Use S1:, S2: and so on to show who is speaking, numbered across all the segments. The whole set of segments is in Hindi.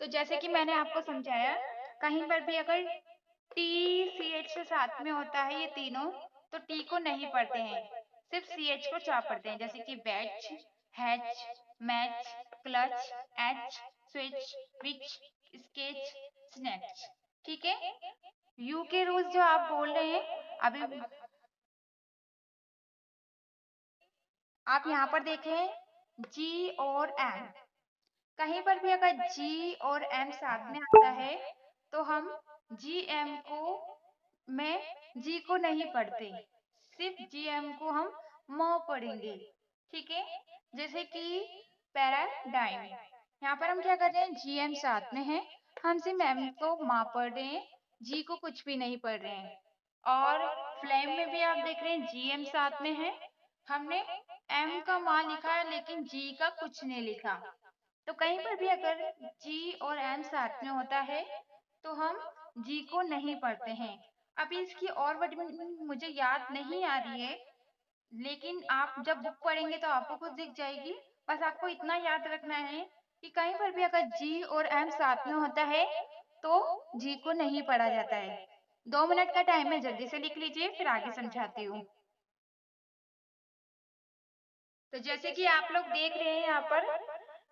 S1: तो जैसे कि मैंने आपको समझाया, कहीं पर भी अगर टी सी एच से साथ में होता है ये तीनों, तो टी को नहीं पढ़ते हैं, सिर्फ सी एच को चा पढ़ते हैं। जैसे कि batch, hatch, match, clutch, etch, switch, which, sketch, snatch. ठीक है। यू के रूल्स जो आप बोल रहे हैं अभी, आप यहाँ पर देखें जी और एम, कहीं पर भी अगर जी और एम साथ में आता है तो हम जी एम को में जी को नहीं पढ़ते, सिर्फ जी एम को हम म पढ़ेंगे। ठीक है। जैसे कि पैराडाइम, यहाँ पर हम क्या कर रहे हैं, जी एम साथ में है, हम सिर्फ एम को माँ पढ़ रहे हैं, जी को कुछ भी नहीं पढ़ रहे हैं। और फ्लेम में भी आप देख रहे हैं जी एम साथ में है, हमने एम का माँ लिखा है लेकिन जी का कुछ नहीं लिखा। तो कहीं पर भी अगर जी और एम साथ में होता है तो हम जी को नहीं पढ़ते हैं। अभी इसकी और वर्ड मुझे याद नहीं आ रही है, लेकिन आप जब बुक पढ़ेंगे तो आपको कुछ दिख जाएगी। बस आपको इतना याद रखना है कि कहीं पर भी अगर जी और एम साथ में होता है तो जी को नहीं पढ़ा जाता है। 2 मिनट का टाइम है, जल्दी से लिख लीजिए फिर आगे समझाती हूँ। तो जैसे कि आप लोग देख रहे हैं यहाँ पर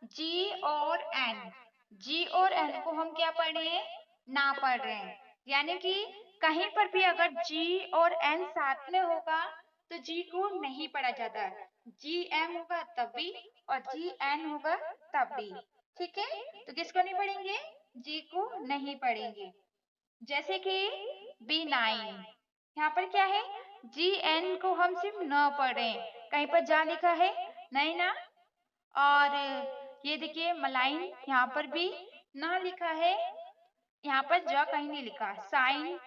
S1: जी और एन, जी और एन को हम क्या पढ़ रहे हैं, ना पढ़ रहे हैं। यानी कि कहीं पर भी अगर जी और एन साथ में होगा तो जी को नहीं पढ़ा जाता है, जी एम होगा तब भी और जी एन होगा तब भी। ठीक है। तो किसको नहीं पढ़ेंगे, जी को नहीं पढ़ेंगे। जैसे कि B9, यहाँ पर क्या है, जी एन को हम सिर्फ न पढ़ रहे हैं, कहीं पर जा लिखा है नहीं ना। और ये देखिए मलाइन, यहाँ पर भी ना लिखा है, यहाँ पर जा कहीं नहीं लिखा। साइन,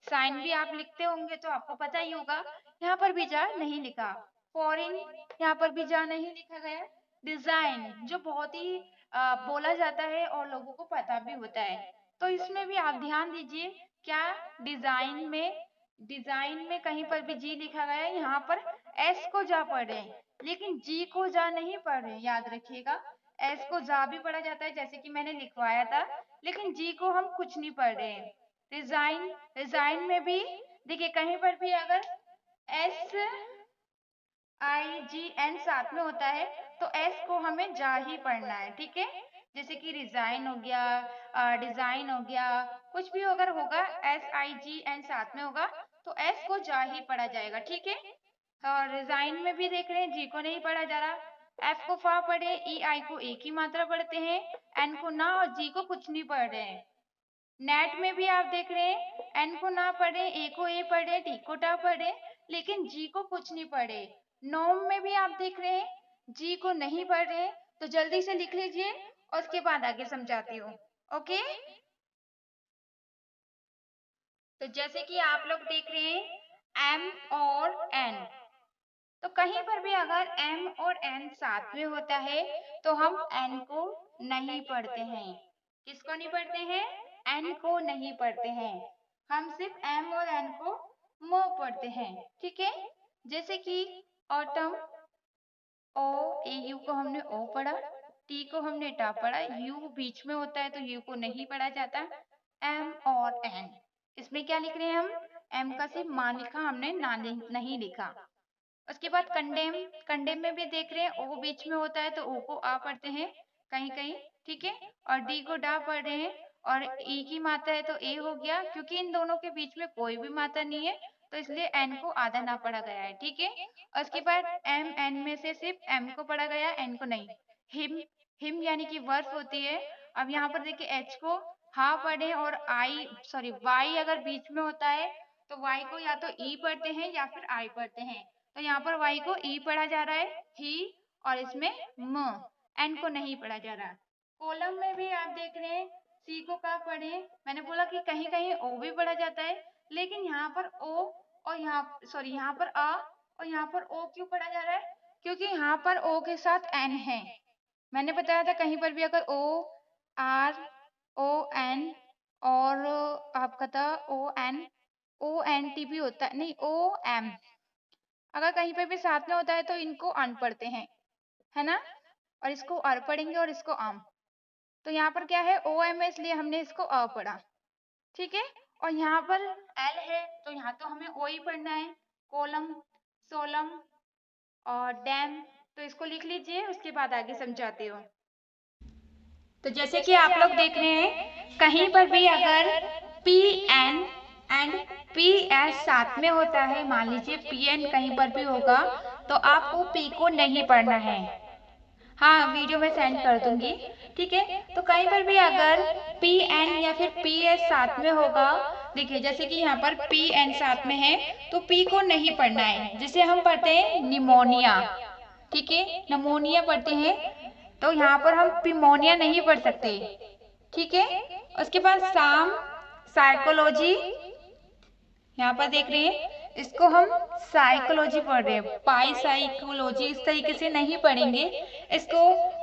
S1: साइन भी आप लिखते होंगे तो आपको पता ही होगा, यहाँ पर भी जा नहीं लिखा। फॉरेन, यहाँ पर भी जा नहीं लिखा गया। डिजाइन जो बहुत ही बोला जाता है और लोगों को पता भी होता है, तो इसमें भी आप ध्यान दीजिए, क्या डिजाइन में, डिजाइन में कहीं पर भी जी लिखा गया है, यहाँ पर एस को जा पढ़ रहे हैं लेकिन जी को जा नहीं पढ़ रहे, याद रखिएगा। एस को जा भी पढ़ा जाता है जैसे कि मैंने लिखवाया था, लेकिन जी को हम कुछ नहीं पढ़ रहे हैं। रिजाइन, रिजाइन में भी देखिए कहीं पर भी अगर एस आई जी एन साथ में होता है तो एस को हमें जा ही पढ़ना है। ठीक है। जैसे कि रिजाइन हो गया, डिजाइन हो गया, कुछ भी अगर होगा एस आई जी एन साथ में होगा तो एस को जा ही पढ़ा जाएगा। ठीक है। और रिजाइन में भी देख रहे हैं जी को नहीं पढ़ा जा रहा, एफ को फा पढ़े, ई आई को एक ही मात्रा पढ़ते हैं, एन को ना और जी को कुछ नहीं पढ़ रहे हैं। नेट में भी आप देख रहे हैं एन को ना पढ़े, ए को ए पढ़े, टी को टा पढ़े, लेकिन जी को कुछ नहीं पढ़े। नोम में भी आप देख रहे हैं जी को नहीं पढ़ रहे, तो जल्दी से लिख लीजिए और उसके बाद आगे समझाती हूँ। ओके। तो जैसे कि आप लोग देख रहे हैं एम और एन, तो कहीं पर भी अगर एम और एन साथ में होता है तो हम एन को नहीं पढ़ते हैं। किसको नहीं पढ़ते हैं, एन को नहीं पढ़ते हैं, हम सिर्फ एम और एन को मो पढ़ते हैं। ठीक है। जैसे कि ऑटम, ओ, ए यू को हमने ओ पढ़ा, टी को हमने टा पढ़ा, यू बीच में होता है तो यू को नहीं पढ़ा जाता। एम और एन, इसमें क्या लिख रहे हैं हम, एम का सिर्फ मान लिखा, हमने ना नहीं लिखा। उसके बाद कंडेम, कंडेम में भी देख रहे हैं ओ बीच में होता है तो ओ को आ पढ़ते हैं कहीं कहीं। ठीक है। और डी को डा पढ़ रहे हैं, और ई की मात्रा है तो ए हो गया, क्योंकि इन दोनों के बीच में कोई भी मात्रा नहीं है तो इसलिए एन को आधा ना पढ़ा गया है। ठीक है। और उसके बाद एम, एन में से सिर्फ एम को पढ़ा गया, एन को नहीं। हिम, हिम यानी कि वर्फ होती है। अब यहाँ पर देखिए एच को हा पढ़े और आई, सॉरी वाई अगर बीच में होता है तो वाई को या तो ई पढ़ते हैं या फिर आई पढ़ते हैं, तो यहाँ पर y को e पढ़ा जा रहा है, ही, और इसमें म, n को नहीं पढ़ा जा रहा। कॉलम में भी आप देख रहे हैं c को क्या पढ़े, मैंने बोला कि कहीं कहीं o भी पढ़ा जाता है, लेकिन यहाँ पर o और यहाँ, सॉरी यहाँ पर a और यहाँ पर o क्यों पढ़ा जा रहा है, क्योंकि यहाँ पर o के साथ n है। मैंने बताया था कहीं पर भी अगर o, r, o, n और आपका था o, n, o, n, t भी होता है, नहीं o, m, अगर कहीं पे भी साथ में होता है तो इनको अन पढ़ते हैं, है ना, और इसको अर पढ़ेंगे और इसको आम। तो यहाँ पर क्या है OM है, इसलिए हमने इसको अ पढ़ा। ठीक है, और यहाँ पर L है तो यहाँ तो हमें O ही पढ़ना है। कोलम, सोलम और डैम, तो इसको लिख लीजिए, उसके बाद आगे समझाती हूँ। तो जैसे कि आप लोग देख रहे हैं, कहीं पर भी अगर PN एंड PS साथ में होता है, मान लीजिए PN कहीं पर भी होगा, तो आपको P को नहीं पढ़ना है। हाँ, वीडियो में सेंड कर दूंगी। ठीक है, तो कहीं पर भी अगर PN या फिर PS साथ में होगा, देखिए जैसे कि यहाँ पर PN साथ में है तो P को नहीं पढ़ना है, जिसे हम पढ़ते हैं निमोनिया। ठीक है, निमोनिया पढ़ते हैं, तो यहाँ पर हम पिमोनिया नहीं पढ़ सकते। ठीक है, उसके बाद साम, साइकोलॉजी, यहाँ पर देख रहे हैं, इसको हम साइकोलॉजी पढ़ रहे हैं, पाई साइकोलॉजी इस तरीके से नहीं पढ़ेंगे। इसको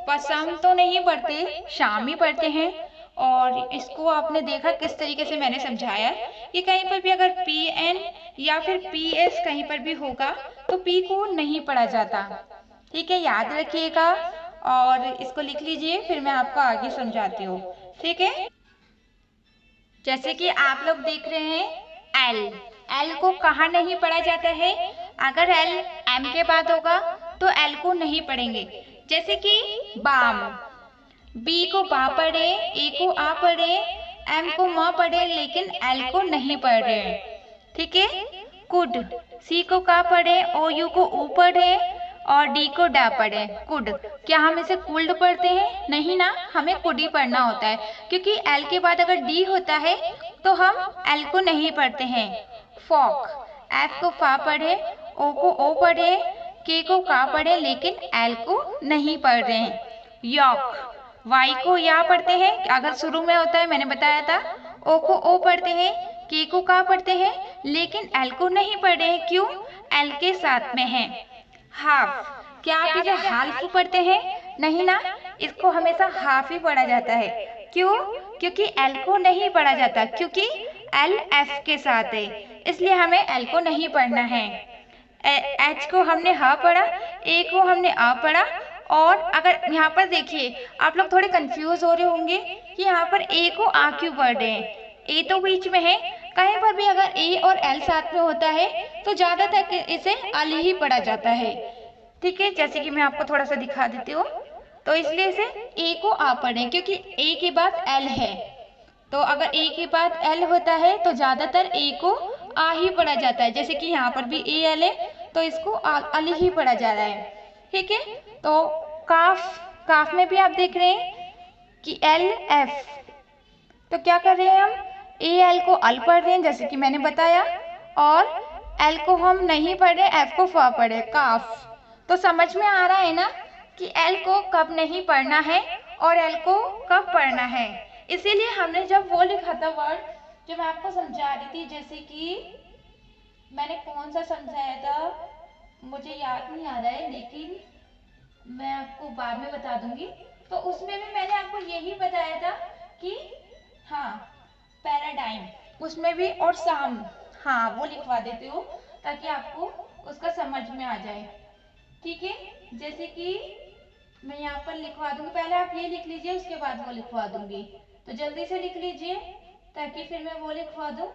S1: पसम तो नहीं पढ़ते, शामी पढ़ते हैं। और इसको आपने देखा किस तरीके से मैंने समझाया कि कहीं पर भी अगर PN या फिर PS कहीं पर भी होगा तो P को नहीं पढ़ा जाता। ठीक है, याद रखिएगा और इसको लिख लीजिए, फिर मैं आपको आगे समझाती हूँ। ठीक है, जैसे कि आप लोग देख रहे हैं L को कहाँ नहीं पढ़ा जाता है, अगर L M के बाद होगा तो L को नहीं पढ़ेंगे। जैसे कि बाम, B को बा पढ़े, A को आ पढ़े, M को म पढ़े, लेकिन L को नहीं पढ़ रहे हैं। ठीक है, कुड, C को का पढ़े, OU को ऊ पढ़े और D को डा पढ़े, कुड। क्या हम इसे कुल्ड पढ़ते हैं? नहीं ना, हमें कुड ही पढ़ना होता है, क्योंकि L के बाद अगर D होता है तो हम L को नहीं पढ़ते हैं। फॉक, F को फा पढ़े, O को ओ पढ़े, K को का पढ़े, लेकिन L को नहीं पढ़ रहे हैं। यॉक, Y को या पढ़ते हैं, अगर शुरू में होता है, मैंने बताया था। O को ओ पढ़ते हैं, K को का पढ़ते हैं, लेकिन L को नहीं पढ़ रहे हैं। क्यों? L के साथ में है। हाफ, क्या आप इसे हाल्फ पढ़ते हैं? नहीं ना, इसको हमेशा हाफ ही पढ़ा जाता है। क्यों? क्योंकि L को नहीं पढ़ा जाता, क्योंकि L F के साथ है, इसलिए हमें L को नहीं पढ़ना है। H को हमने ह पढ़ा, A को हमने अ पढ़ा। और अगर यहाँ पर देखिए, आप लोग थोड़े कंफ्यूज हो रहे होंगे कि यहाँ पर A को आ क्यों पढ़ रहे हैं। A तो बीच में है, कहीं पर भी अगर A और L साथ में होता है तो ज्यादातर इसे अल ही पढ़ा जाता है। ठीक है, जैसे कि मैं आपको थोड़ा सा दिखा देती हूँ, तो इसलिए इसे A को आ पढ़ें, क्योंकि A के बाद L है, तो अगर A के बाद L होता है तो ज्यादातर A को आ ही पढ़ा जाता है। जैसे कि यहाँ पर भी AL है तो इसको अल ही पढ़ा जा रहा है। ठीक है, तो काफ, काफ में भी आप देख रहे हैं कि LF, तो क्या कर रहे हैं हम, AL को अल पढ़ रहे हैं, जैसे कि मैंने बताया, और L को हम नहीं पढ़ रहे, F को फा पढ़े, काफ। तो समझ में आ रहा है ना कि L को कब नहीं पढ़ना है और L को कब पढ़ना है। इसीलिए हमने जब वो लिखा था वर्ड, जो मैं आपको समझा रही थी, जैसे कि मैंने कौन सा समझाया था मुझे याद नहीं आ रहा है, लेकिन मैं आपको बाद में बता दूंगी। तो उसमें भी मैंने आपको यही बताया था कि हाँ, पैराडाइम, उसमें भी, और साम, हाँ वो लिखवा देती हूँ ताकि आपको उसका समझ में आ जाए। ठीक है, जैसे कि मैं यहाँ पर लिखवा दूंगी, पहले आप ये लिख लीजिए, उसके बाद वो लिखवा दूंगी। तो जल्दी से लिख लीजिए ताकि फिर मैं वो लिखवा दूँ।